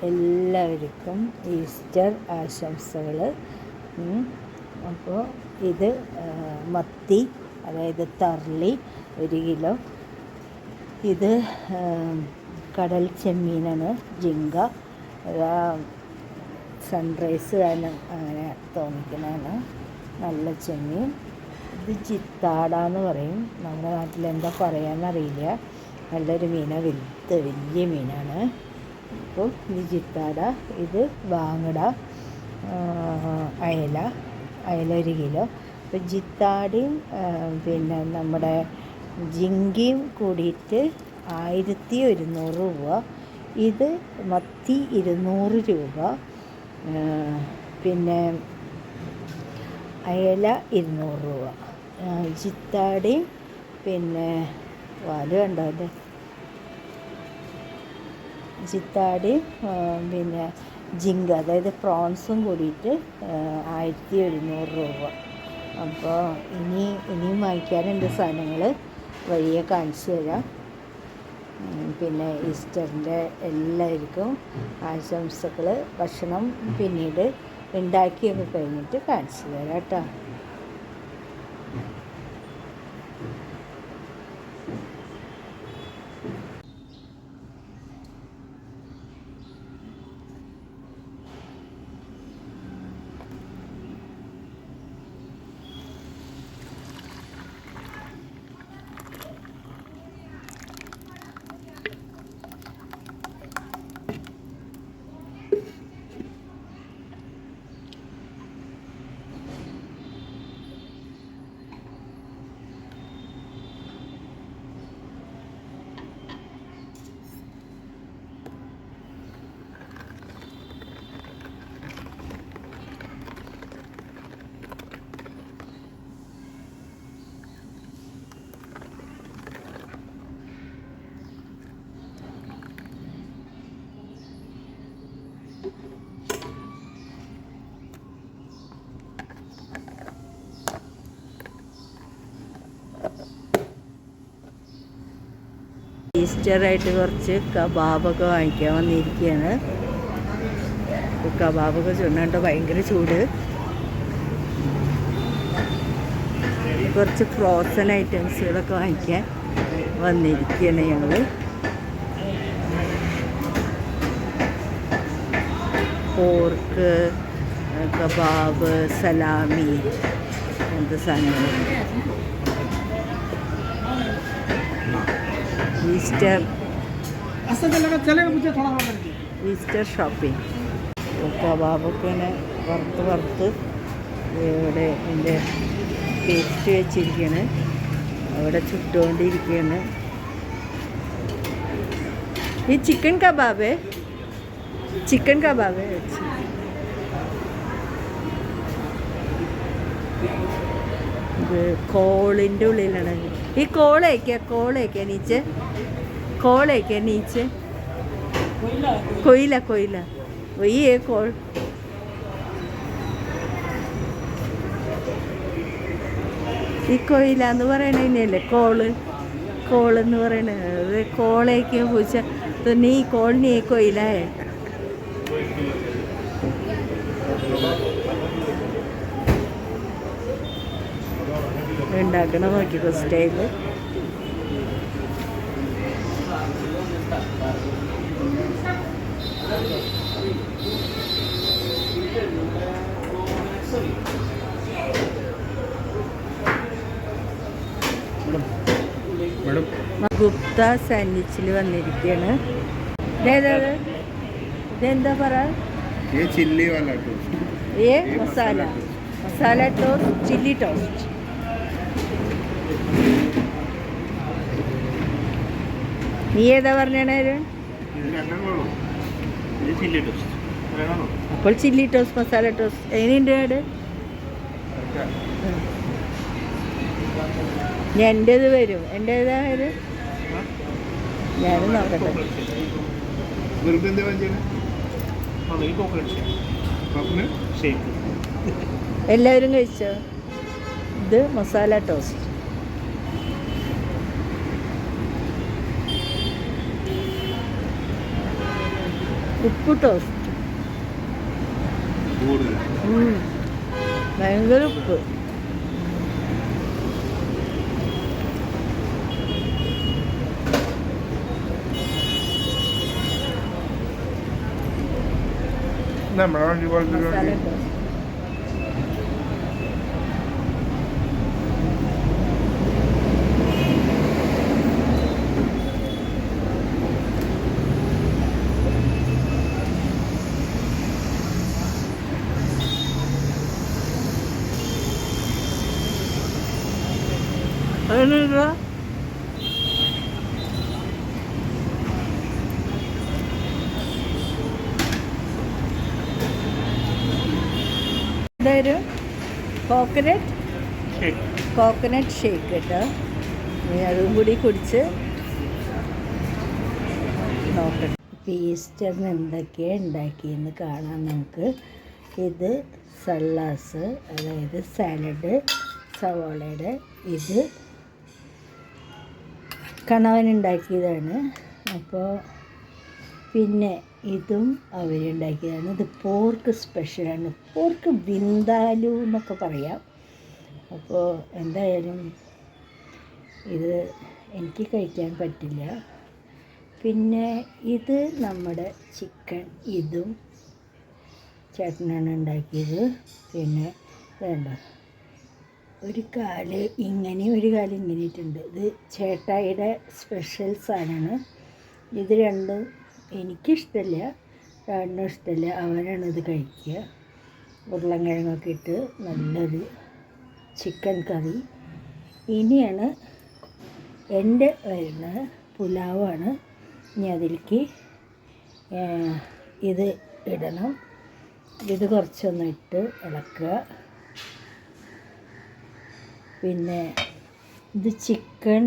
എല്ലാവർക്കും ഈസ്റ്റർ ആശംസകൾ. അപ്പോൾ ഇത് മത്തി, അതായത് തർലി 1 കിലോ. ഇത് കടൽ ചെമ്മീനാണ്, ജിങ്ക. സൺറൈസ് കാരണം അങ്ങനെ തോന്നിക്കുന്നതാണ്, നല്ല ചെമ്മീൻ. ഇത് ജിത്താടാന്ന് പറയും, നമ്മുടെ നാട്ടിൽ എന്താ പറയാന്നറിയില്ല. നല്ലൊരു മീനാണ്, വലിയ മീനാണ്. അപ്പോൾ ഇത് ജിത്താട. ഇത് വാങ്ങട, അയല 1 കിലോ. അപ്പോൾ ജിത്താടയും പിന്നെ നമ്മുടെ ജിങ്കയും കൂടിയിട്ട് 1100 രൂപ. ഇത് മത്തി 200 രൂപ. പിന്നെ അയല 200 രൂപ. ജിത്താടയും പിന്നെ വാല് കണ്ടോ, ജിത്താടയും പിന്നെ ജിങ്ക, അതായത് പ്രോൺസും കൂടിയിട്ട് 1100 രൂപ. അപ്പോൾ ഇനിയും വാങ്ങിക്കാനുണ്ട് സാധനങ്ങൾ, വഴിയെ കാണിച്ചു തരാം. പിന്നെ ഈസ്റ്ററിൻ്റെ എല്ലാവർക്കും ആശംസകൾ. ഭക്ഷണം പിന്നീട് ഉണ്ടാക്കിയൊക്കെ കഴിഞ്ഞിട്ട് കാണിച്ചു തരാം കേട്ടോ. ഈസ്റ്ററായിട്ട് കുറച്ച് കബാബൊക്കെ വാങ്ങിക്കാൻ വന്നിരിക്കുകയാണ്. കബാബൊക്കെ ചുണ്ണുണ്ട്, ഭയങ്കര ചൂട്. കുറച്ച് ഫ്രോസൺ ഐറ്റംസുകളൊക്കെ വാങ്ങിക്കാൻ വന്നിരിക്കുകയാണ് ഞങ്ങൾ. പോർക്ക്, കബാബ്, സലാമി, അങ്ങനത്തെ സാധനങ്ങൾ. Easter shopping. കബാബൊക്കെ ഇങ്ങനെ വറുത്ത് ഇവിടെ എൻ്റെ പേസ്റ്റ് വെച്ചിരിക്കുകയാണ്, അവിടെ ചുട്ടുകൊണ്ടിരിക്കുകയാണ്. ഈ ചിക്കൻ കബാബ് ഇത് കോളിൻ്റെ ഉള്ളിലാണ്. ഈ കോളേക്കാ नीचे कोयला वही है कोल. ഈ കൊയില എന്ന് പറയണ തന്നെയല്ലേ കോളെന്ന് പറയണത്. കോളേക്ക് പൂച്ച നീ കോൾ നീ കൊയില ഉണ്ടാക്കണ നോക്കിക്കോ സ്റ്റൈല്. ഗുപ്ത സാൻഡ്വിച്ചിൽ വന്നിരിക്കുകയാണ്. ഇതെന്താ പറയാ, മസാല ടോസ്റ്റ്, ചില്ലി ടോസ്റ്റ്. നീ ഏതാ പറഞ്ഞേണ? അപ്പോൾ ചില്ലി ടോസ്റ്റ്, മസാല ടോസ്റ്റ് എങ്ങനെയുണ്ട്? അവിടെ എൻ്റേത് വരും, എൻ്റേതായത് ഞാനും നോക്കട്ടെ. എല്ലാവരും കഴിച്ചോ? ഇത് മസാല ടോസ്റ്റ്. ഉപ്പ് ടോസ്റ്റ്. ഭയങ്കര ഉപ്പ്. മസാല ടോസ്റ്റ്. അതിനുള്ള ഇതൊരു കോക്കനട്ട് ഷേക്ക് കേട്ടോ. അതും കൂടി കുടിച്ച് നോക്കട്ടെ. ഈസ്റ്ററിന് എന്തൊക്കെയാണ് ഉണ്ടാക്കിയെന്ന് കാണാം നമുക്ക്. ഇത് സല്ലാസ്, അതായത് സാലഡ്, സവാളയുടെ. ഇത് കണവനുണ്ടാക്കിയതാണ്. അപ്പോൾ പിന്നെ ഇതും അവരുണ്ടാക്കിയതാണ്. ഇത് പോർക്ക് സ്പെഷ്യലാണ്. പോർക്ക് വിന്താലു എന്നൊക്കെ പറയാം. അപ്പോൾ എന്തായാലും ഇത് എനിക്ക് കഴിക്കാൻ പറ്റില്ല. പിന്നെ ഇത് നമ്മുടെ ചിക്കൻ, ഇതും ചേട്ടനാണ് ഉണ്ടാക്കിയത്. പിന്നെ വേണ്ട ഒരു കാല് ഇങ്ങനെ ഒരു കാല് ഇങ്ങനെ ഇട്ടുണ്ട്. ഇത് ചേട്ടായിയുടെ സ്പെഷ്യൽ സാധനമാണ്. ഇത് രണ്ടും എനിക്കിഷ്ടമില്ല, ചേട്ടനും ഇഷ്ടമില്ല. അവനാണ് ഇത് കഴിക്കുക. ഉരുളൻകിഴങ്ങൊക്കെ ഇട്ട് നല്ലൊരു ചിക്കൻ കറി. ഇനിയാണ് എൻ്റെ വരുന്നത് പുലാവാണ്. ഇനി അതിലേക്ക് ഇത് ഇടണം. ഇത് കുറച്ചൊന്ന് ഇട്ട് ഇളക്കുക. പിന്നെ ഇത് ചിക്കൻ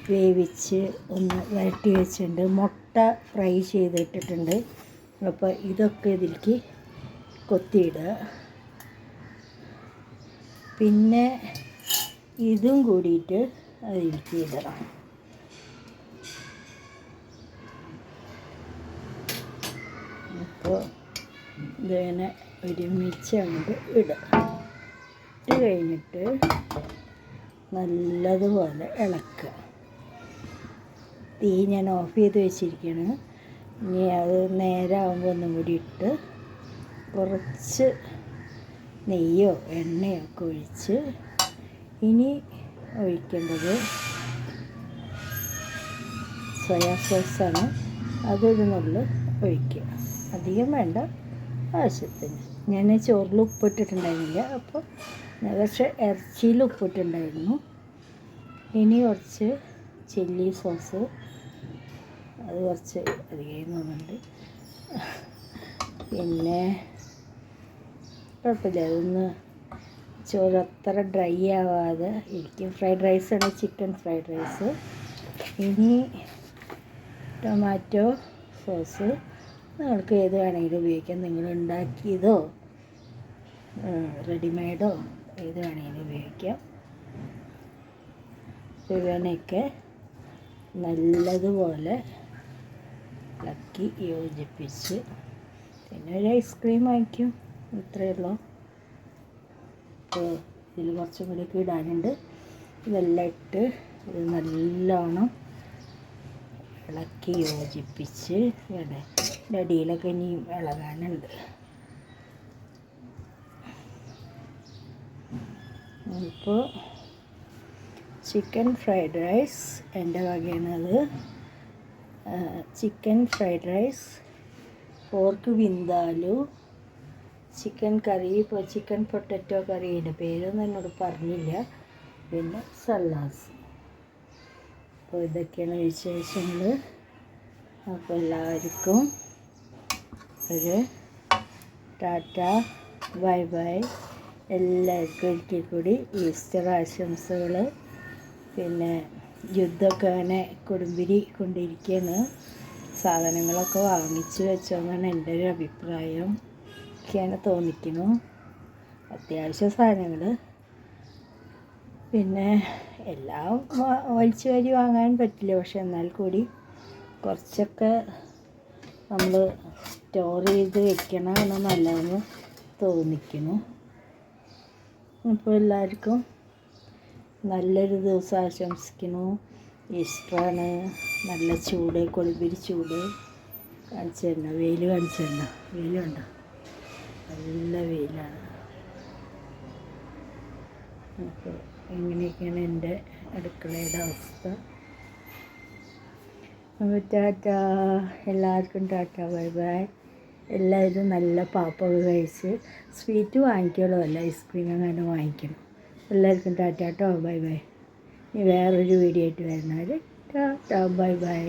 വേവിച്ച് ഒന്ന് വരട്ടി വെച്ചിട്ടുണ്ട്. മുട്ട ഫ്രൈ ചെയ്തിട്ടിട്ടുണ്ട്. അപ്പോൾ ഇതൊക്കെ ഇതിലേക്ക് കൊത്തിയിടുക. പിന്നെ ഇതും കൂടിയിട്ട് അതിലേക്ക് ഇടണം. അപ്പോൾ ഇതിങ്ങനെ ഒരുമിച്ച് അങ്ങോട്ട് ഇടുക. ഇട്ട് കഴിഞ്ഞിട്ട് നല്ലതുപോലെ ഇളക്കുക. തീ ഞാൻ ഓഫ് ചെയ്ത് വെച്ചിരിക്കുകയാണ്. ഇനി അത് നേരാകുമ്പോൾ ഒന്നും കൂടി ഇട്ട് കുറച്ച് നെയ്യോ എണ്ണയോ ഒക്കെ ഒഴിച്ച്, ഇനി ഒഴിക്കേണ്ടത് സോയാ സോസാണ്. അതൊരു നുള്ള് ഒഴിക്കുക. അധികം വേണ്ട, ആവശ്യത്തിന്. ഞാൻ ചോറിൽ ഉപ്പിട്ടിട്ടുണ്ടായിരുന്നില്ല, അപ്പോൾ പക്ഷേ ഇറച്ചിയിൽ ഉപ്പിട്ടുണ്ടായിരുന്നു. ഇനി കുറച്ച് ചില്ലി സോസ്, അത് കുറച്ച് അധികം തോന്നുന്നുണ്ട്. പിന്നെ കുഴപ്പമില്ല, അതൊന്ന് ചോറ് അത്ര ഡ്രൈ ആവാതെ ഇരിക്കും. ഫ്രൈഡ് റൈസാണ്, ചിക്കൻ ഫ്രൈഡ് റൈസ്. ഇനി ടൊമാറ്റോ സോസ് നിങ്ങൾക്ക് ഏത് വേണമെങ്കിലും ഉപയോഗിക്കാം. നിങ്ങൾ ഉണ്ടാക്കിയതോ റെഡിമെയ്ഡോ ഏത് വേണമെങ്കിലും ഉപയോഗിക്കാം. ഇവനെയൊക്കെ നല്ലതുപോലെ ഇളക്കി യോജിപ്പിച്ച്, പിന്നെ ഒരു ഐസ്ക്രീം വാങ്ങിക്കും. ഇത്രയേ ഉള്ളൂ. അപ്പോൾ ഇതിൽ കുറച്ചും കൂടിയൊക്കെ ഇടാനുണ്ട്. ഇതെല്ലാം ഇട്ട് ഇത് നല്ലോണം ഇളക്കി യോജിപ്പിച്ച്, ഇവിടെ അടിയിലൊക്കെ ഇനിയും ഇളകാനുണ്ട്. ഇപ്പോൾ ചിക്കൻ ഫ്രൈഡ് റൈസ് എൻ്റെ വകയാണത്. Chicken fried rice, pork vindaloo, chicken curry, ഇപ്പോൾ ചിക്കൻ പൊട്ടറ്റോ കറിയുടെ പേരൊന്നും എന്നോട് പറഞ്ഞില്ല. പിന്നെ സല്ലാസ്. അപ്പോൾ ഇതൊക്കെയാണ് വിശേഷങ്ങൾ. അപ്പോൾ എല്ലാവർക്കും ഒരു ടാറ്റ, ബൈ ബൈ. എല്ലാവർക്കും ഒരിക്കൽ കൂടി ഈസ്റ്റർ ആശംസകൾ. പിന്നെ യുദ്ധമൊക്കെ അങ്ങനെ കൊടുമ്പിരി കൊണ്ടിരിക്കുകയാണ്. സാധനങ്ങളൊക്കെ വാങ്ങിച്ച് വെച്ചോന്നാണ് എൻ്റെ ഒരു അഭിപ്രായം. ഒക്കെയാണ് തോന്നിക്കുന്നു. അത്യാവശ്യ സാധനങ്ങൾ പിന്നെ എല്ലാം വലിച്ചു വാരി വാങ്ങാൻ പറ്റില്ല. പക്ഷെ എന്നാൽ കൂടി കുറച്ചൊക്കെ നമ്മൾ സ്റ്റോർ ചെയ്ത് വെക്കണമാണ് നല്ലതെന്ന് തോന്നിക്കുന്നു. അപ്പോൾ എല്ലാവർക്കും നല്ലൊരു ദിവസം ആശംസിക്കുന്നു. ഈസ്റ്ററാണ്. നല്ല ചൂട്, കൊളുമ്പിരി ചൂട്. കാണിച്ചു തരണം, വെയിൽ കാണിച്ചു തരണം. വെയിലുണ്ടോ? നല്ല വെയിലാണ്. അപ്പോൾ ഇങ്ങനെയൊക്കെയാണ് എൻ്റെ അടുക്കളയുടെ അവസ്ഥ. അപ്പോൾ ടാറ്റാ, എല്ലാവർക്കും ടാറ്റാ, ബൈ ബൈ. എല്ലാവരും നല്ല പാപ്പൊക്കെ കഴിച്ച് സ്വീറ്റ് വാങ്ങിക്കുമല്ലോ, അല്ല ഐസ്ക്രീം അങ്ങനെ വാങ്ങിക്കണം. എല്ലാവർക്കും ടാറ്റാ കേട്ടോ, ബൈ ബൈ. ഇനി വേറൊരു വീഡിയോ ആയിട്ട് വരുന്നവർ ടാറ്റാ, ബൈ ബൈ.